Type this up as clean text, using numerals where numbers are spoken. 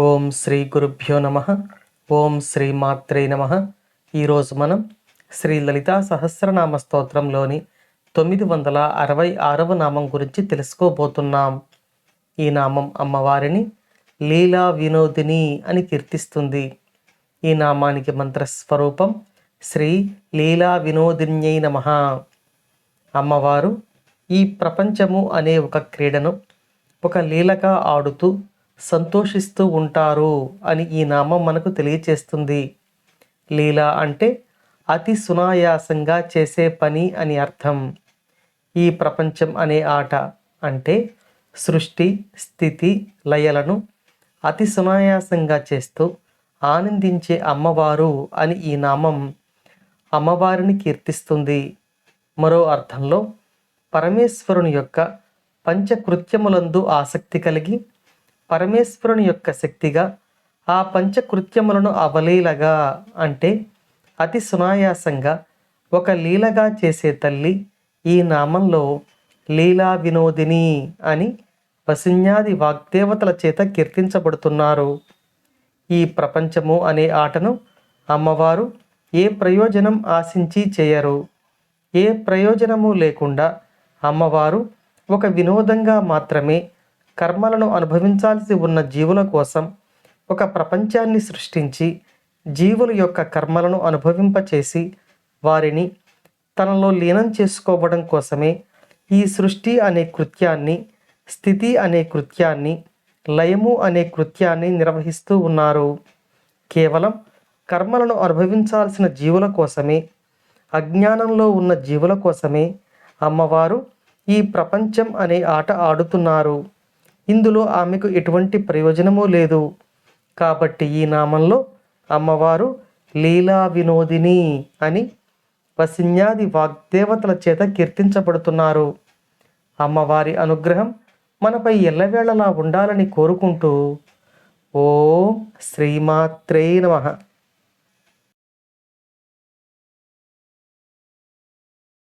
ఓం శ్రీ గురుభ్యో నమ. ఓం శ్రీ మాత్రే నమ. ఈరోజు మనం శ్రీ లలితా సహస్రనామ స్తోత్రంలోని 966వ నామం గురించి తెలుసుకోబోతున్నాం. ఈ నామం అమ్మవారిని లీలా వినోదిని అని కీర్తిస్తుంది. ఈ నామానికి మంత్రస్వరూపం శ్రీ లీలా వినోదిన్యై నమః. అమ్మవారు ఈ ప్రపంచము అనే ఒక క్రీడను ఒక లీలగా ఆడుతూ సంతోషిస్తూ ఉంటారు అని ఈ నామం మనకు తెలియచేస్తుంది. లీల అంటే అతి సునాయాసంగా చేసే పని అని అర్థం. ఈ ప్రపంచం అనే ఆట అంటే సృష్టి స్థితి లయలను అతి సునాయాసంగా చేస్తూ ఆనందించే అమ్మవారు అని ఈ నామం అమ్మవారిని కీర్తిస్తుంది. మరో అర్థంలో పరమేశ్వరుని యొక్క పంచకృత్యములందు ఆసక్తి కలిగి పరమేశ్వరుని యొక్క శక్తిగా ఆ పంచకృత్యములను అవలీలగా అంటే అతి సునాయాసంగా ఒక లీలగా చేసే తల్లి ఈ నామంలో లీలా వినోదిని అని వసిన్యాది వాగ్దేవతల చేత కీర్తించబడుతున్నారు. ఈ ప్రపంచము అనే ఆటను అమ్మవారు ఏ ప్రయోజనం ఆశించి చేయరు. ఏ ప్రయోజనము లేకుండా అమ్మవారు ఒక వినోదంగా మాత్రమే కర్మలను అనుభవించాల్సి ఉన్న జీవుల కోసం ఒక ప్రపంచాన్ని సృష్టించి జీవుల యొక్క కర్మలను అనుభవింపచేసి వారిని తనలో లీనం చేసుకోవడం కోసమే ఈ సృష్టి అనే కృత్యాన్ని, స్థితి అనే కృత్యాన్ని, లయము అనే కృత్యాన్ని నిర్వహిస్తూ ఉన్నారు. కేవలం కర్మలను అనుభవించాల్సిన జీవుల కోసమే, అజ్ఞానంలో ఉన్న జీవుల కోసమే అమ్మవారు ఈ ప్రపంచం అనే ఆట ఆడుతున్నారు. ఇందులో ఆమెకు ఎటువంటి ప్రయోజనమూ లేదు. కాబట్టి ఈ నామంలో అమ్మవారు లీలా వినోదిని అని వసిన్యాది వాగ్దేవతల చేత కీర్తించబడుతున్నారు. అమ్మవారి అనుగ్రహం మనపై ఎల్లవేళలా ఉండాలని కోరుకుంటూ ఓం శ్రీమాత్రే నమః.